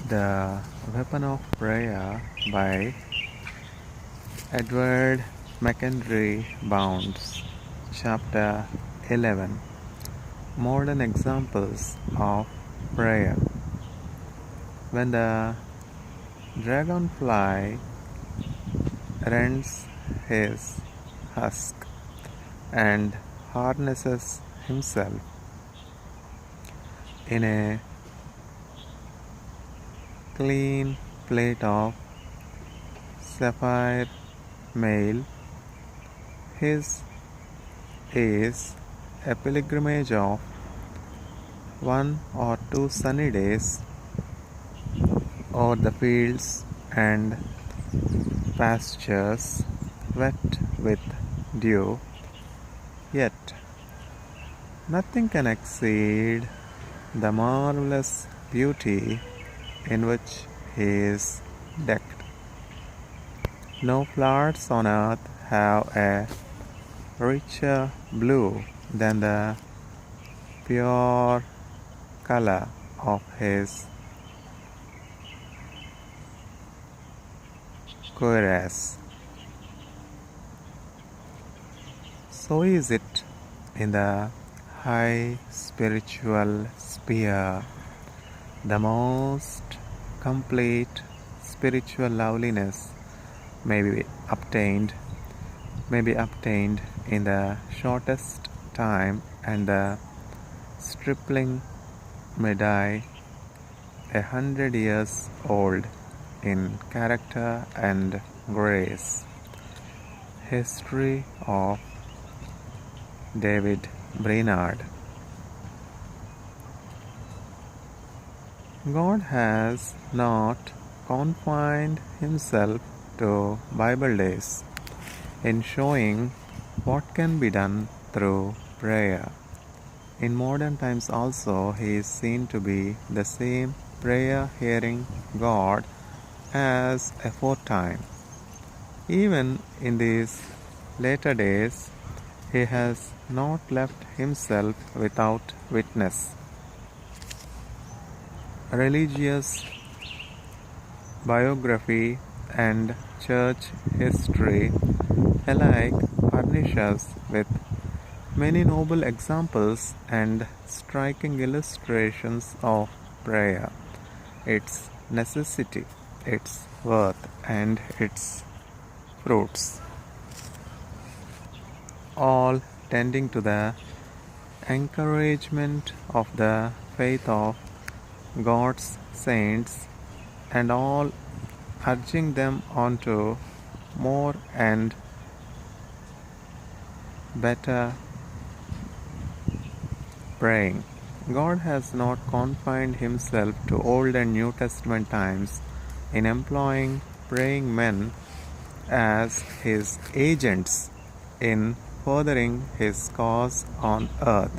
The Weapon of Prayer by Edward McKendree Bounds, Chapter 11. Modern Examples of Prayer. When the dragonfly rends his husk and harnesses himself in a clean plate of sapphire mail, his is a pilgrimage of 1 or 2 sunny days over the fields and pastures wet with dew, yet nothing can exceed the marvelous beauty in which he is decked. No flowers on earth have a richer blue than the pure color of his cuirass. So is it in the high spiritual sphere. The most complete spiritual loveliness may be obtained in the shortest time, and the stripling may die 100 years old in character and grace. History of David Brainerd. God has not confined himself to Bible days in showing what can be done through prayer. In modern times also, he is seen to be the same prayer-hearing God as aforetime. Even in these later days, he has not left himself without witness. Religious biography and church history alike furnish us with many noble examples and striking illustrations of prayer, its necessity, its worth, and its fruits, all tending to the encouragement of the faith of God's saints, and all urging them on to more and better praying. God has not confined himself to Old and New Testament times in employing praying men as his agents in furthering his cause on earth,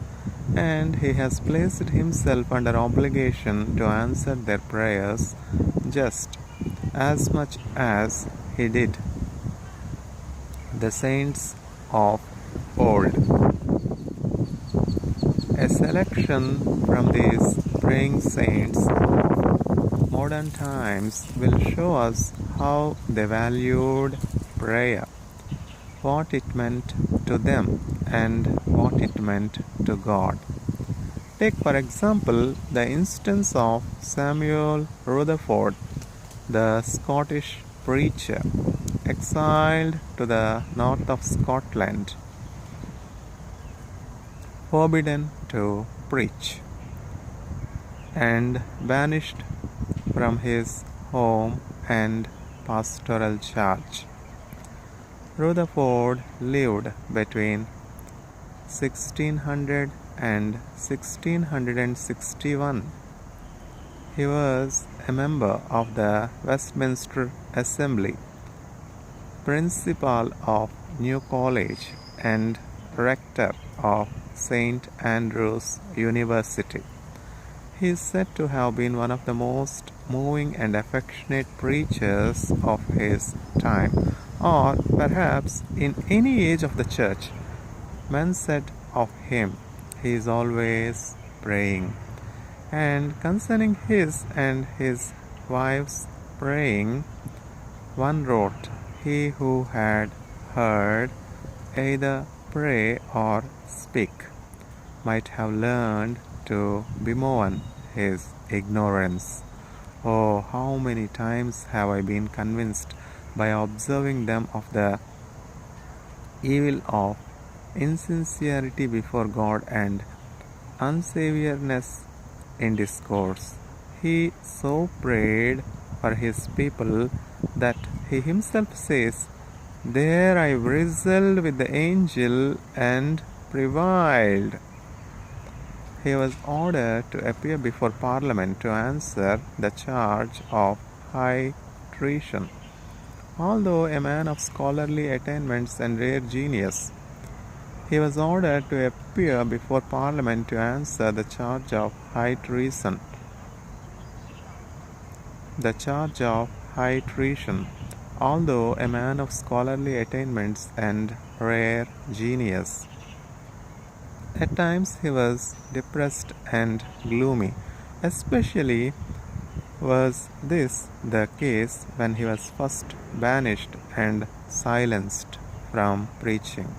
and he has placed himself under obligation to answer their prayers just as much as he did the saints of old. A selection from these praying saints of modern times will show us how they valued prayer, what it meant to them, and what it meant to God. Take, for example, the instance of Samuel Rutherford, the Scottish preacher, exiled to the north of Scotland, forbidden to preach, and banished from his home and pastoral charge. Rutherford lived between 1600 and 1661. He was a member of the Westminster Assembly, principal of New College, and rector of St. Andrew's University. He is said to have been one of the most moving and affectionate preachers of his time, or perhaps in any age of the church. Men said of him, "He is always praying." And concerning his and his wives praying, one wrote, "He who had heard either pray or speak might have learned to bemoan his ignorance." Oh, how many times have I been convinced by observing them of the evil of insincerity before God and unsaviourness in discourse. He so prayed for his people that he himself says, "There I wrestled with the angel and prevailed." He was ordered to appear before Parliament to answer the charge of high treason. Although a man of scholarly attainments and rare genius, he was ordered to appear before Parliament to answer the charge of high treason. The charge of high treason. Although a man of scholarly attainments and rare genius, at times he was depressed and gloomy. Especially was this the case when he was first banished and silenced from preaching.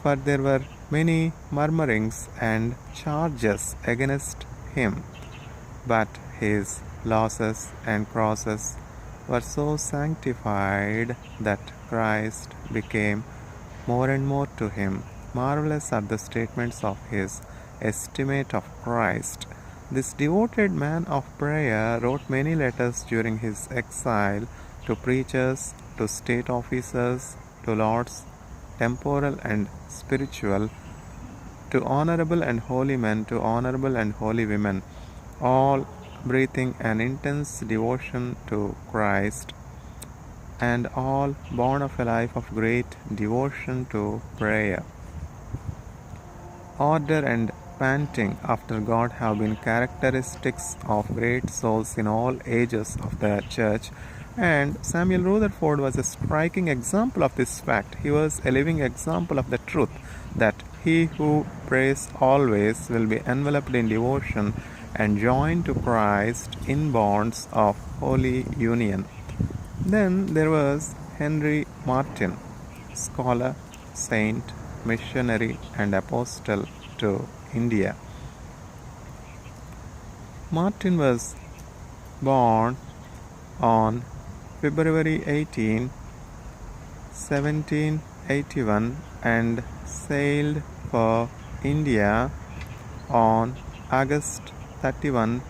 For there were many murmurings and charges against him, but his losses and crosses were so sanctified that Christ became more and more to him. Marvelous are the statements of his estimate of Christ. This devoted man of prayer wrote many letters during his exile to preachers, to state officers, to lords, temporal and spiritual, to honorable and holy men, to honorable and holy women, all breathing an intense devotion to Christ, and all born of a life of great devotion to prayer. Order and panting after God have been characteristics of great souls in all ages of the church, and Samuel Rutherford was a striking example of this fact. He was a living example of the truth that he who prays always will be enveloped in devotion and joined to Christ in bonds of holy union. Then there was Henry Martyn, scholar, saint, missionary, and apostle to India. Martyn was born on February 18, 1781 and sailed for India on August 31,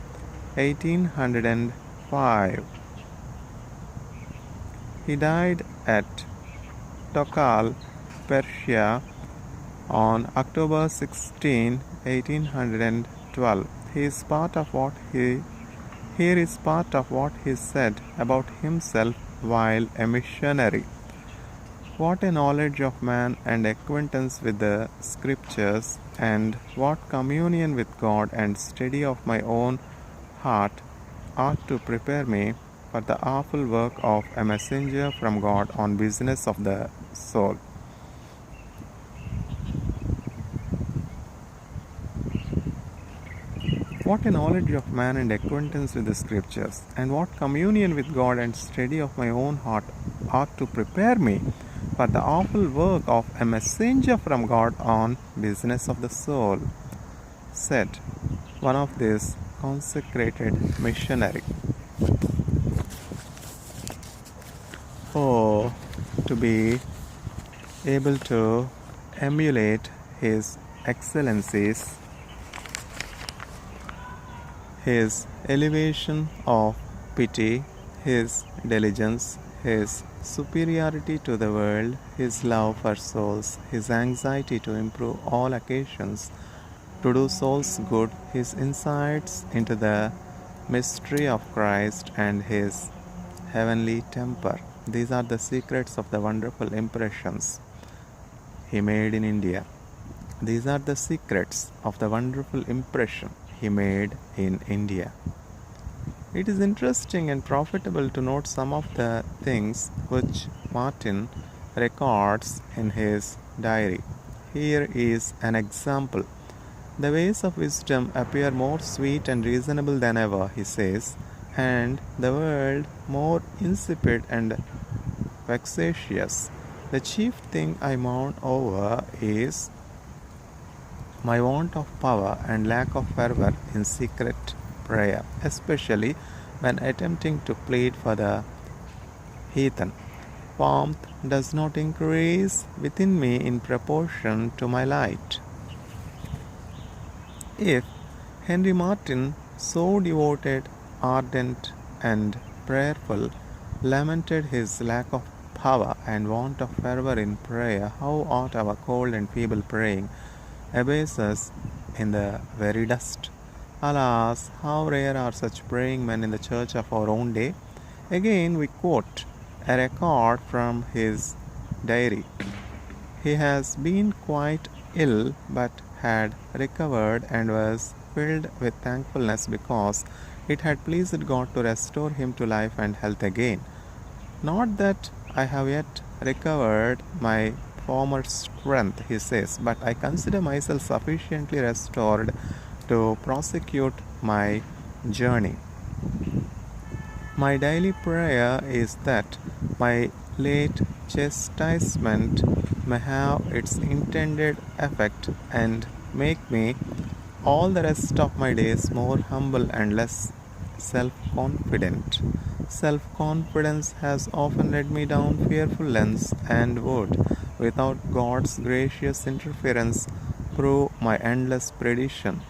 1805. He died at Tokal, Persia on October 16, 1812. Here is part of what he said about himself while a missionary. What a knowledge of man and acquaintance with the Scriptures, and what communion with God and study of my own heart ought to prepare me for the awful work of a messenger from God on business of the soul. What a knowledge of man and acquaintance with the Scriptures, and what communion with God and study of my own heart ought to prepare me for the awful work of a messenger from God on business of the soul, said one of these consecrated missionary. Oh, to be able to emulate his excellencies, his elevation of pity, his diligence, his superiority to the world, his love for souls, his anxiety to improve all occasions, to do souls good, his insights into the mystery of Christ and his heavenly temper. These are the secrets of the wonderful impressions he made in India. These are the secrets of the wonderful impression he made in India. It is interesting and profitable to note some of the things which Martyn records in his diary. Here is an example. The ways of wisdom appear more sweet and reasonable than ever, he says. and the world more insipid and vexatious. The chief thing I mourn over is my want of power and lack of fervor in secret prayer, especially when attempting to plead for the heathen. Warmth does not increase within me in proportion to my light. If Henry Martin, so devoted, ardent, and prayerful, lamented his lack of power and want of fervor in prayer, how ought our cold and feeble praying abase us in the very dust? Alas, how rare are such praying men in the church of our own day! Again, we quote a record from his diary. He has been quite ill but had recovered and was filled with thankfulness because it had pleased God to restore him to life and health again. Not that I have yet recovered my former strength, he says, but I consider myself sufficiently restored to prosecute my journey. My daily prayer is that my late chastisement may have its intended effect and make me all the rest of my days more humble and less self confident. Self confidence has often led me down fearful lanes and would, without God's gracious interference, prove my endless perdition.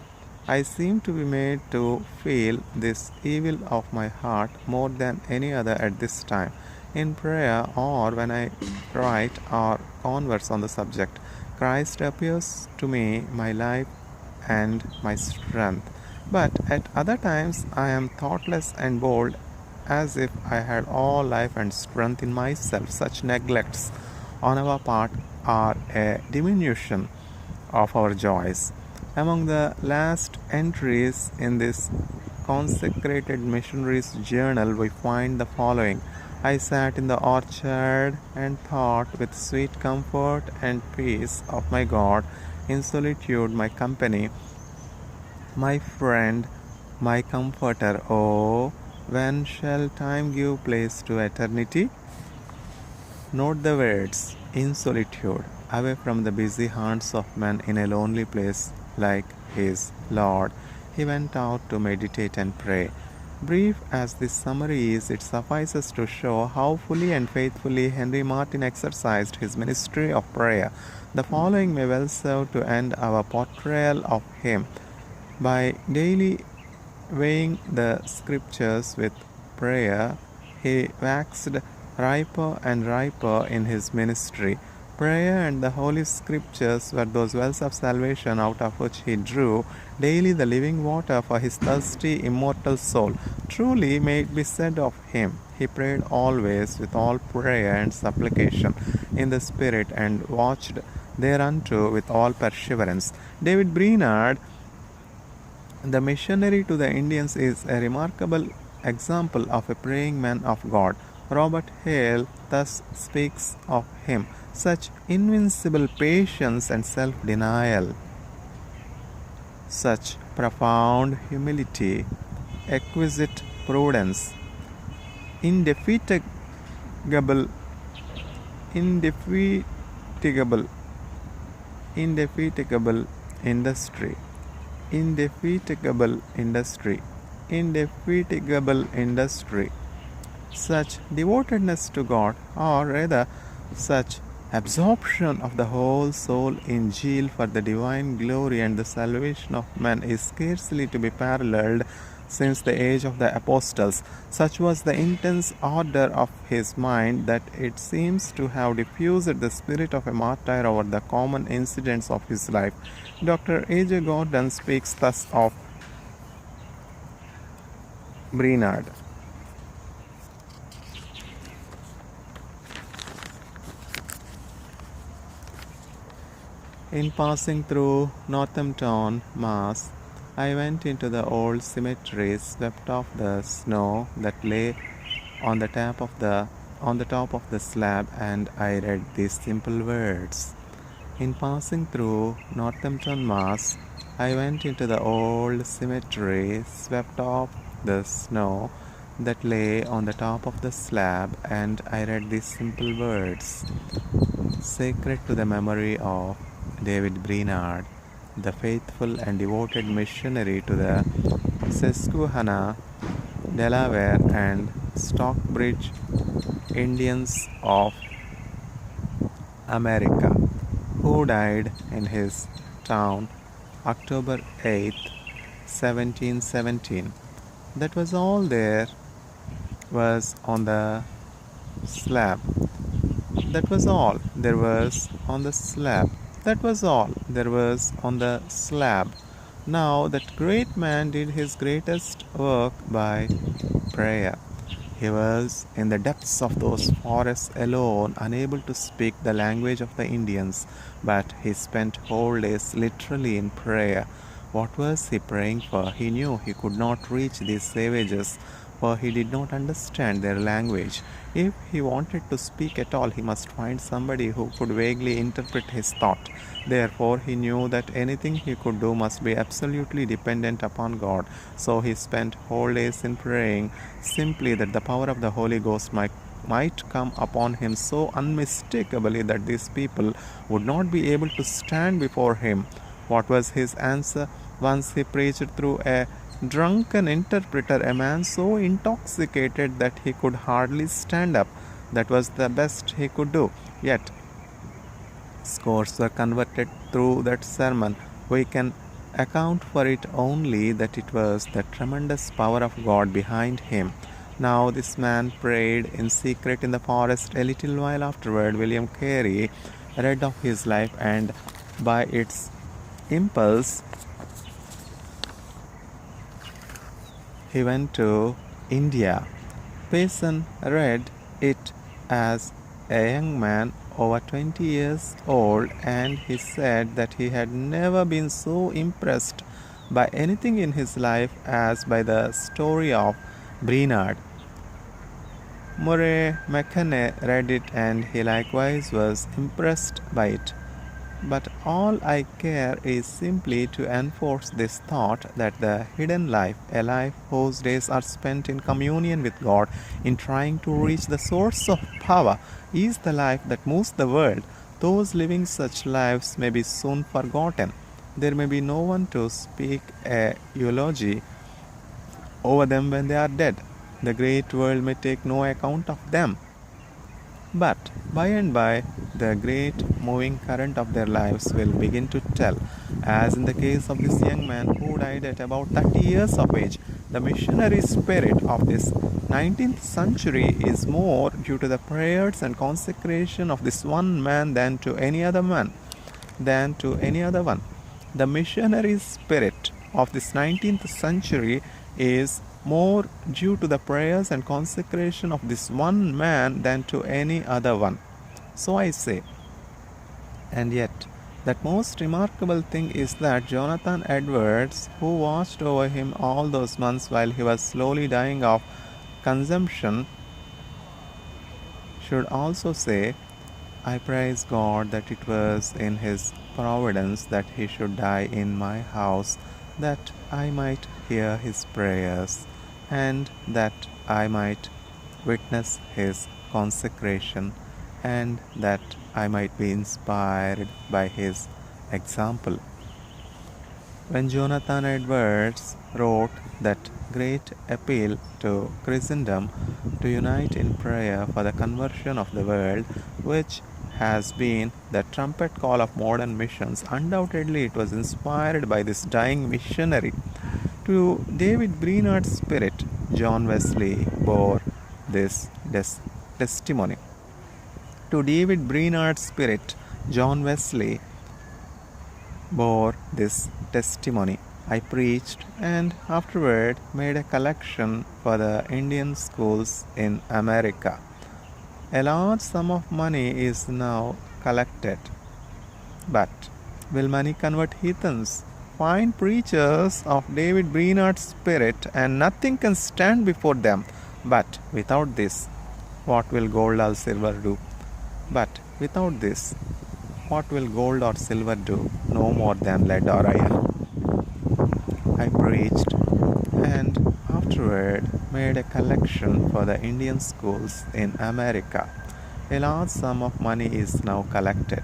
I seem to be made to feel this evil of my heart more than any other at this time. In prayer or when I write or converse on the subject, Christ appears to me my life and my strength. But at other times I am thoughtless and bold, as if I had all life and strength in myself. Such neglects on our part are a diminution of our joys. Among the last entries in this consecrated missionary's journal, we find the following: I sat in the orchard and thought with sweet comfort and peace of my God, in solitude, my company, my friend, my comforter. Oh, when shall time give place to eternity? Note the words, in solitude, away from the busy haunts of men, in a lonely place like his Lord. He went out to meditate and pray. Brief as this summary is, it suffices to show how fully and faithfully Henry Martin exercised his ministry of prayer. The following may well serve to end our portrayal of him. By daily weighing the scriptures with prayer, he waxed riper and riper in his ministry. Prayer and the Holy Scriptures were those wells of salvation out of which he drew daily the living water for his thirsty, immortal soul. Truly may it be said of him, he prayed always with all prayer and supplication in the Spirit, and watched thereunto with all perseverance. David Brainerd, the missionary to the Indians, is a remarkable example of a praying man of God. Robert Hale thus speaks of him: such invincible patience and self-denial, such profound humility, exquisite prudence, indefatigable, indefatigable, indefatigable industry, indefatigable industry, indefatigable industry, such devotedness to God, or rather such absorption of the whole soul in zeal for the divine glory and the salvation of men, is scarcely to be paralleled since the age of the apostles. Such was the intense ardor of his mind that it seems to have diffused the spirit of a martyr over the common incidents of his life. Dr. A.J. Gordon speaks thus of Brainerd: in passing through Northampton, Mass, I went into the old cemetery, swept off the snow that lay on the top of the slab, and I read these simple words. In passing through Northampton, Mass, I went into the old cemetery, swept off the snow that lay on the top of the slab, and I read these simple words: Sacred to the memory of David Brainerd, the faithful and devoted missionary to the Susquehanna, Delaware, and Stockbridge Indians of America, who died in his town October 8th, 1717. That was all there was on the slab. That was all there was on the slab. That was all there was on the slab. Now that great man did his greatest work by prayer. He was in the depths of those forests alone, unable to speak the language of the Indians, but he spent whole days literally in prayer. What was he praying for? He knew he could not reach these savages, for he did not understand their language. If he wanted to speak at all, he must find somebody who could vaguely interpret his thought. Therefore, he knew that anything he could do must be absolutely dependent upon God. So he spent whole days in praying, simply that the power of the Holy Ghost might come upon him so unmistakably that these people would not be able to stand before him. What was his answer? Once he preached through a drunken interpreter, a man so intoxicated that he could hardly stand up. That was the best he could do. Yet, scores were converted through that sermon. We can account for it only that it was the tremendous power of God behind him. Now this man prayed in secret in the forest. A little while afterward, William Carey read of his life, and by its impulse, he went to India. Payson read it as a young man over 20 years old, and he said that he had never been so impressed by anything in his life as by the story of Brainerd. Murray McKenney read it, and he likewise was impressed by it. But all I care is simply to enforce this thought that the hidden life, a life whose days are spent in communion with God, in trying to reach the source of power, is the life that moves the world. Those living such lives may be soon forgotten. There may be no one to speak a eulogy over them when they are dead. The great world may take no account of them. But by and by, the great moving current of their lives will begin to tell. As in the case of this young man who died at about 30 years of age, the missionary spirit of this 19th century is more due to the prayers and consecration of this one man than to any other one. The missionary spirit of this 19th century is more due to the prayers and consecration of this one man than to any other one. So I say. And yet, that most remarkable thing is that Jonathan Edwards, who watched over him all those months while he was slowly dying of consumption, should also say, I praise God that it was in His providence that he should die in my house, that I might hear his prayers, and that I might witness his consecration, and that I might be inspired by his example. When Jonathan Edwards wrote that great appeal to Christendom to unite in prayer for the conversion of the world, which has been the trumpet call of modern missions, undoubtedly it was inspired by this dying missionary. To David Brainerd's spirit, John Wesley bore this testimony. To David Brainerd's spirit, John Wesley bore this testimony. I preached and afterward made a collection for the Indian schools in America. A large sum of money is now collected. But will money convert heathens? Fine preachers of David Brainerd's spirit, and nothing can stand before them. But without this, what will gold or silver do? But without this, what will gold or silver do? No more than lead or iron. I preached, and after afterward made a collection for the Indian schools in America. A large sum of money is now collected.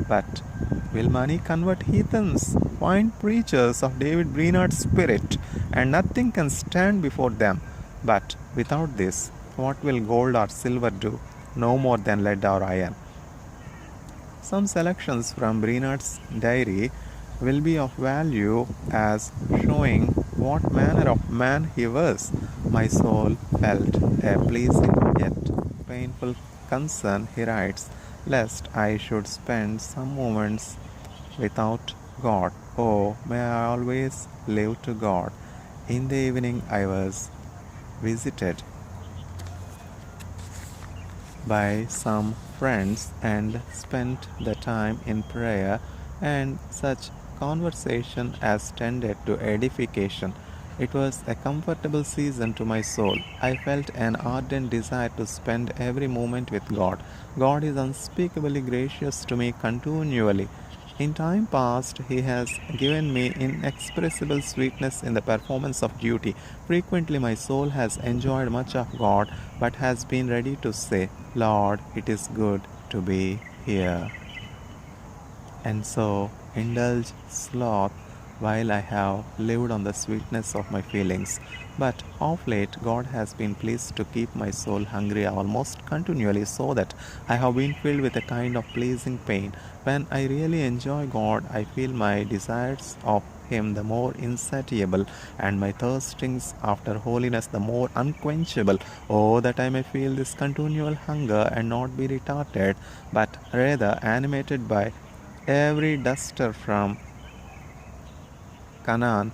But will money convert heathens? Point preachers of David Brainerd's spirit, and nothing can stand before them. But without this, what will gold or silver do? No more than lead or iron. Some selections from Brainerd's diary will be of value as showing what manner of man he was. My soul felt a pleasing yet painful concern, he writes, lest I should spend some moments without God. Oh, may I always live to God. In the evening I was visited by some friends and spent the time in prayer and such conversation as tended to edification. It was a comfortable season to my soul. I felt an ardent desire to spend every moment with God. God is unspeakably gracious to me continually. In time past, He has given me inexpressible sweetness in the performance of duty. Frequently, my soul has enjoyed much of God, but has been ready to say, Lord, it is good to be here. And so, indulge sloth while I have lived on the sweetness of my feelings. But of late, God has been pleased to keep my soul hungry almost continually, so that I have been filled with a kind of pleasing pain. When I really enjoy God, I feel my desires of Him the more insatiable, and my thirstings after holiness the more unquenchable. Oh, that I may feel this continual hunger and not be retarded, but rather animated by every duster from Canaan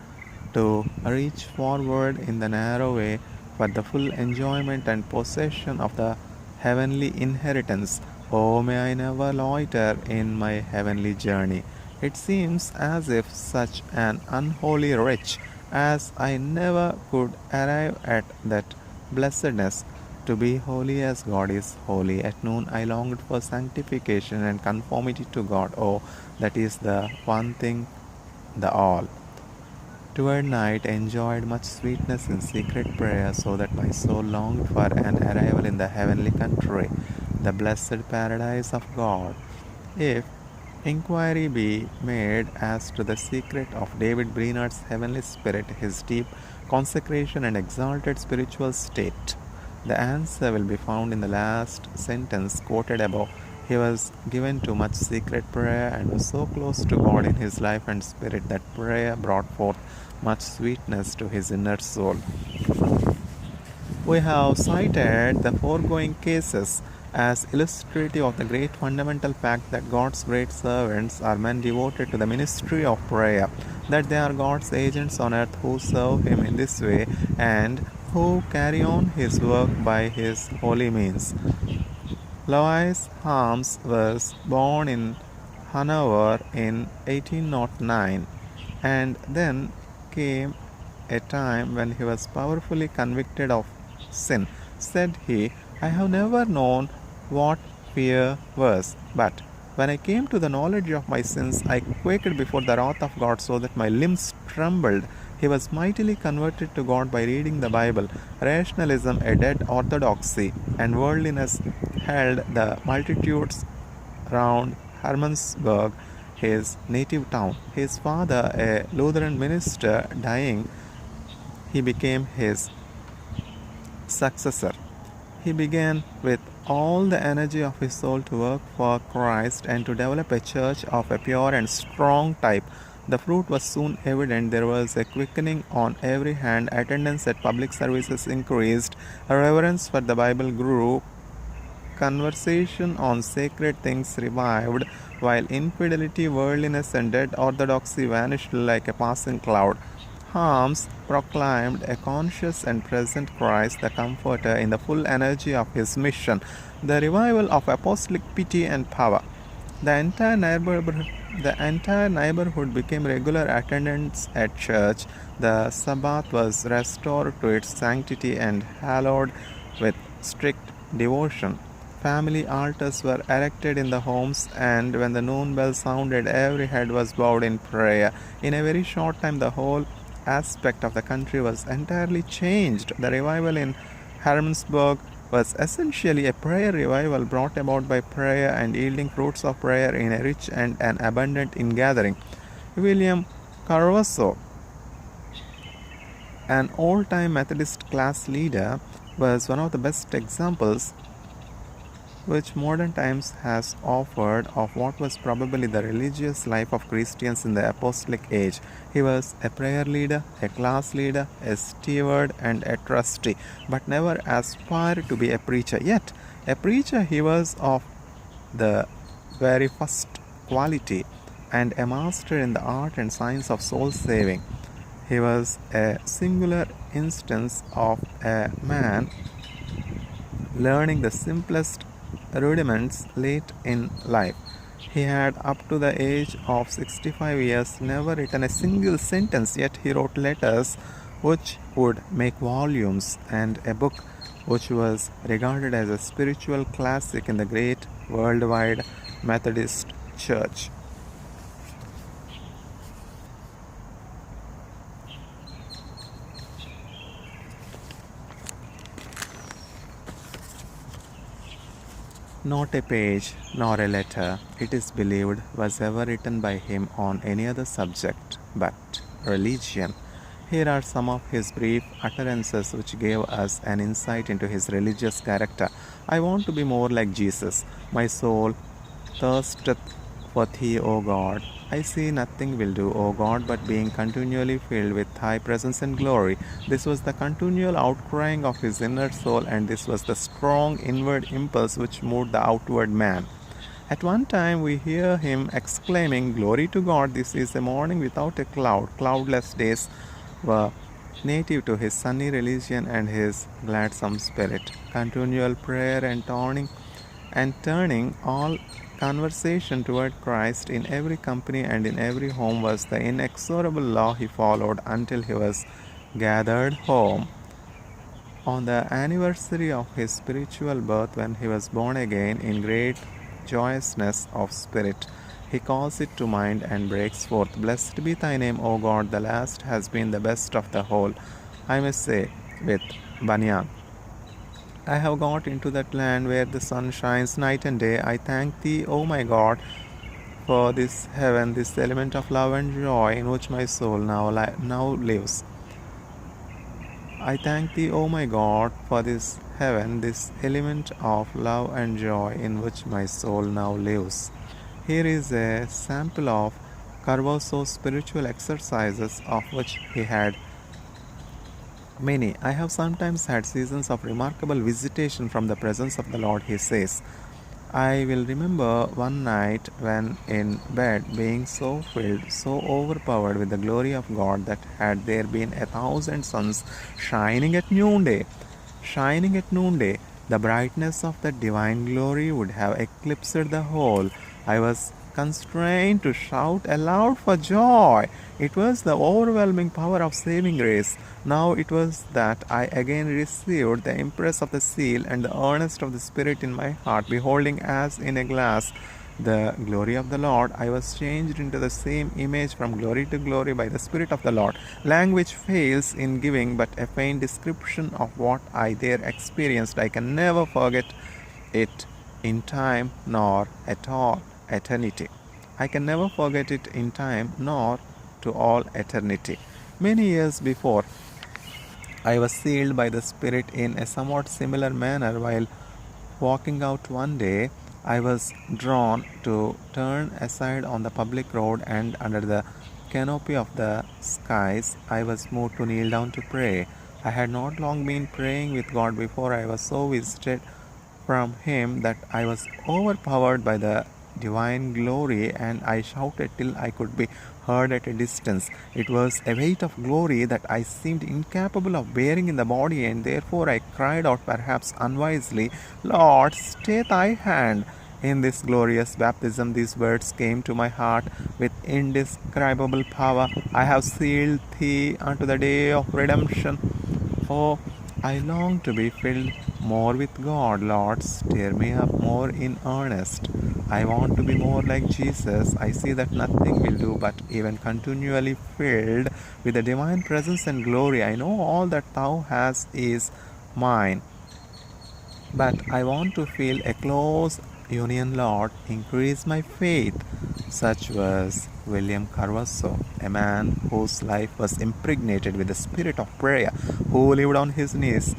to reach forward in the narrow way for the full enjoyment and possession of the heavenly inheritance. Oh, may I never loiter in my heavenly journey. It seems as if such an unholy wretch as I never could arrive at that blessedness. To be holy as God is holy. At noon I longed for sanctification and conformity to God. Oh, that is the one thing, the all. Toward night I enjoyed much sweetness in secret prayer, so that my soul longed for an arrival in the heavenly country, the blessed paradise of God. If inquiry be made as to the secret of David Brainerd's heavenly spirit, his deep consecration and exalted spiritual state, the answer will be found in the last sentence quoted above. He was given to much secret prayer and was so close to God in his life and spirit that prayer brought forth much sweetness to his inner soul. We have cited the foregoing cases as illustrative of the great fundamental fact that God's great servants are men devoted to the ministry of prayer, that they are God's agents on earth who serve Him in this way and who carry on His work by His holy means. Louis Harms was born in Hanover in 1809, and then came a time when he was powerfully convicted of sin. Said he, I have never known what fear was, but when I came to the knowledge of my sins, I quaked before the wrath of God so that my limbs trembled. He was mightily converted to God by reading the Bible. Rationalism, a dead orthodoxy, and worldliness held the multitudes round Hermannsburg, his native town. His father, a Lutheran minister, dying, he became his successor. He began with all the energy of his soul to work for Christ and to develop a church of a pure and strong type. The fruit was soon evident. There was a quickening on every hand. Attendance at public services increased. Reverence for the Bible grew. Conversation on sacred things revived, while infidelity, worldliness, and dead orthodoxy vanished like a passing cloud. Harms proclaimed a conscious and present Christ, the Comforter, in the full energy of his mission. The revival of apostolic pity and power. The entire neighborhood became regular attendants at church. The Sabbath was restored to its sanctity and hallowed with strict devotion. Family altars were erected in the homes, and when the noon bell sounded, every head was bowed in prayer. In a very short time, the whole aspect of the country was entirely changed. The revival in Harrisburg was essentially a prayer revival brought about by prayer and yielding fruits of prayer in a rich and an abundant ingathering. William Carvasso, an old-time Methodist class leader, was one of the best examples which modern times has offered of what was probably the religious life of Christians in the apostolic age. He was a prayer leader, a class leader, a steward, and a trustee, but never aspired to be a preacher. Yet, a preacher he was of the very first quality, and a master in the art and science of soul saving. He was a singular instance of a man learning the simplest rudiments late in life. He had, up to the age of 65 years, never written a single sentence, yet he wrote letters which would make volumes and a book which was regarded as a spiritual classic in the great worldwide Methodist Church. Not a page nor a letter, it is believed, was ever written by him on any other subject but religion. Here are some of his brief utterances which gave us an insight into his religious character. I want to be more like Jesus. My soul thirsteth for thee, O God. I see nothing will do, O God, but being continually filled with thy presence and glory. This was the continual outcrying of his inner soul, and this was the strong inward impulse which moved the outward man. At one time we hear him exclaiming, Glory to God, this is a morning without a cloud. Cloudless days were native to his sunny religion and his gladsome spirit. Continual prayer and turning all conversation toward Christ in every company and in every home was the inexorable law he followed until he was gathered home. On the anniversary of his spiritual birth, when he was born again in great joyousness of spirit, he calls it to mind and breaks forth, Blessed be thy name, O God, the last has been the best of the whole. I may say with Bunyan, I have got into that land where the sun shines night and day. I thank thee, O my God, for this heaven, this element of love and joy in which my soul now lives. I thank thee, O my God, for this heaven, this element of love and joy in which my soul now lives. Here is a sample of Carvasso's spiritual exercises, of which he had many. I have sometimes had seasons of remarkable visitation from the presence of the Lord, he says. I will remember one night when in bed, being so filled, so overpowered with the glory of God that had there been 1,000 suns shining at noonday, the brightness of that divine glory would have eclipsed the whole. I was constrained to shout aloud for joy. It was the overwhelming power of saving grace. Now it was that I again received the impress of the seal and the earnest of the Spirit in my heart. Beholding as in a glass the glory of the Lord, I was changed into the same image from glory to glory by the Spirit of the Lord. Language fails in giving but a faint description of what I there experienced. I can never forget it in time nor at all eternity. I can never forget it in time nor to all eternity. Many years before, I was sealed by the Spirit in a somewhat similar manner. While walking out one day, I was drawn to turn aside on the public road, and under the canopy of the skies, I was moved to kneel down to pray. I had not long been praying with God before I was so visited from Him that I was overpowered by the divine glory, and I shouted till I could be heard at a distance. It was a weight of glory that I seemed incapable of bearing in the body, and therefore I cried out, perhaps unwisely, Lord, stay thy hand. In this glorious baptism, these words came to my heart with indescribable power. I have sealed thee unto the day of redemption. Oh, I long to be filled more with God. Lord, stir me up more in earnest. I want to be more like Jesus. I see that nothing will do but even continually filled with the divine presence and glory. I know all that thou hast is mine. But I want to feel a close union, Lord. Increase my faith. Such was William Carvasso, a man whose life was impregnated with the spirit of prayer, who lived on his knees,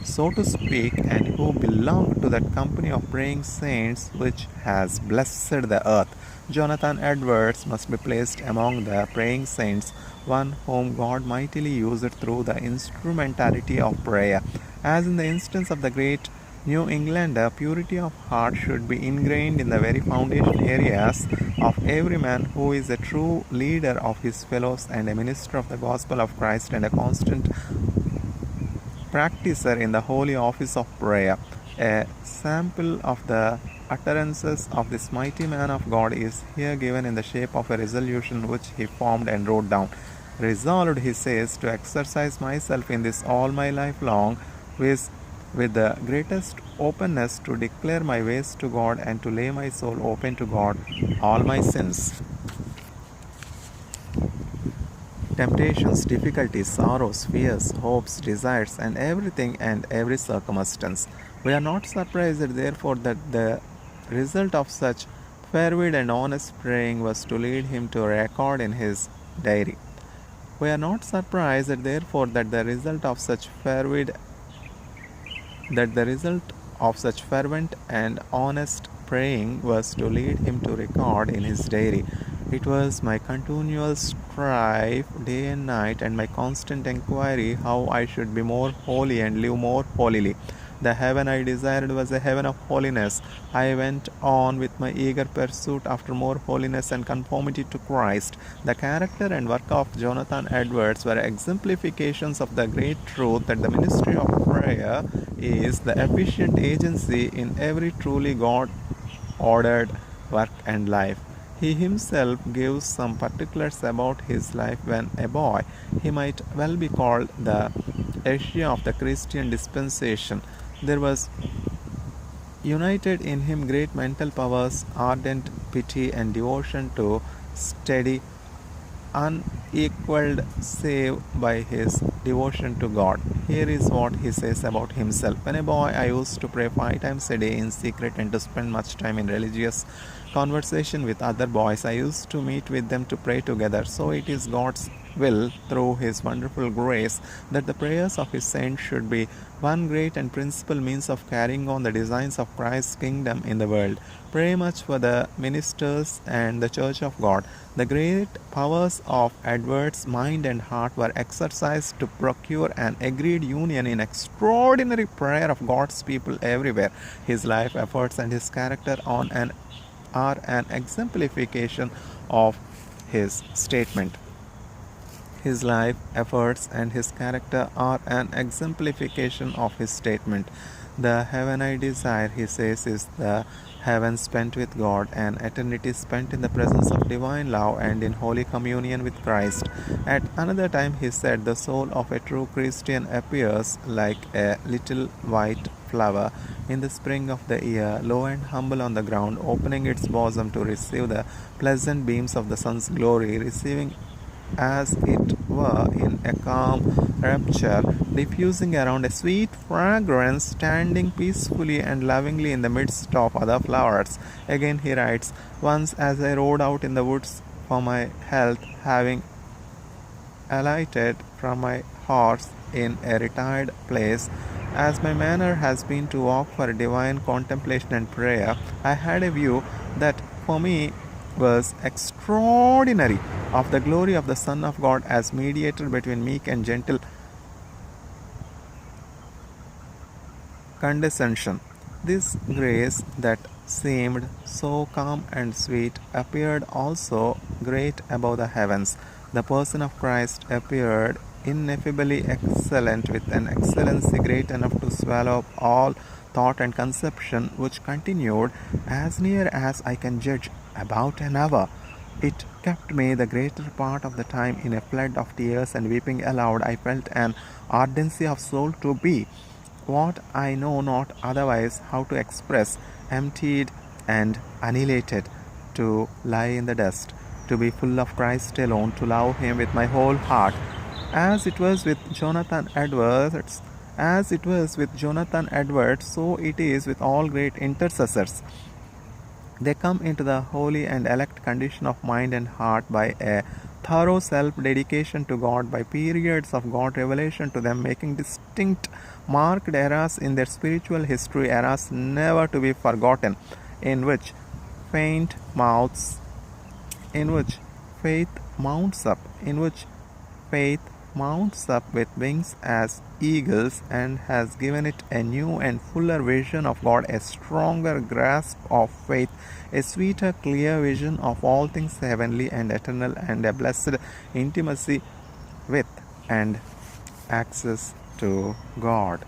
so to speak, and who belonged to that company of praying saints which has blessed the earth. Jonathan Edwards must be placed among the praying saints, one whom God mightily used through the instrumentality of prayer. As in the instance of the great New Englander, purity of heart should be ingrained in the very foundation areas of every man who is a true leader of his fellows and a minister of the gospel of Christ and a constant practicer in the holy office of prayer. A sample of the utterances of this mighty man of God is here given in the shape of a resolution which he formed and wrote down. Resolved, he says, to exercise myself in this all my life long, with the greatest openness to declare my ways to God and to lay my soul open to God, all my sins, temptations, difficulties, sorrows, fears, hopes, desires, and everything and every circumstance. We are not surprised, therefore, that the result of such fervid and honest praying was to lead him to record in his diary. We are not surprised, therefore, that the result of such fervent and honest praying was to lead him to record in his diary. It was my continual strife day and night, and my constant inquiry how I should be more holy and live more holily. The heaven I desired was a heaven of holiness. I went on with my eager pursuit after more holiness and conformity to Christ. The character and work of Jonathan Edwards were exemplifications of the great truth that the ministry of prayer is the efficient agency in every truly God-ordered work and life. He himself gives some particulars about his life when a boy. He might well be called the Asia of the Christian dispensation. There was united in him great mental powers, ardent pity, and devotion to study, unequaled save by his devotion to God. Here is what he says about himself. When a boy, I used to pray 5 times a day in secret and to spend much time in religious conversation with other boys. I used to meet with them to pray together. So it is God's will, through his wonderful grace, that the prayers of his saints should be one great and principal means of carrying on the designs of Christ's kingdom in the world. Pray much for the ministers and the Church of God. The great powers of Edward's mind and heart were exercised to procure an agreed union in extraordinary prayer of God's people everywhere. His life, efforts, and his character are an exemplification of his statement. His life, efforts, and his character are an exemplification of his statement. The heaven I desire, he says, is the heaven spent with God, an eternity spent in the presence of divine love and in holy communion with Christ. At another time, he said, the soul of a true Christian appears like a little white flower in the spring of the year, low and humble on the ground, opening its bosom to receive the pleasant beams of the sun's glory, receiving as it were in a calm rapture, diffusing around a sweet fragrance, standing peacefully and lovingly in the midst of other flowers. Again he writes, once as I rode out in the woods for my health, having alighted from my horse in a retired place, as my manner has been to walk for divine contemplation and prayer, I had a view that for me was extraordinary, of the glory of the Son of God as mediator between meek and gentle condescension. This grace that seemed so calm and sweet appeared also great above the heavens. The person of Christ appeared ineffably excellent, with an excellency great enough to swallow up all thought and conception, which continued, as near as I can judge, about an hour. It kept me the greater part of the time in a flood of tears and weeping aloud. I felt an ardency of soul to be, what I know not otherwise how to express, emptied and annihilated, to lie in the dust, to be full of Christ alone, to love Him with my whole heart, as it was with Jonathan Edwards, so it is with all great intercessors. They come into the holy and elect condition of mind and heart by a thorough self-dedication to God, by periods of God revelation to them, making distinct marked eras in their spiritual history, eras never to be forgotten, in which faint mouths in which faith mounts up, with wings as eagles, and has given it a new and fuller vision of God, a stronger grasp of faith, a sweeter, clear vision of all things heavenly and eternal, and a blessed intimacy with and access to God.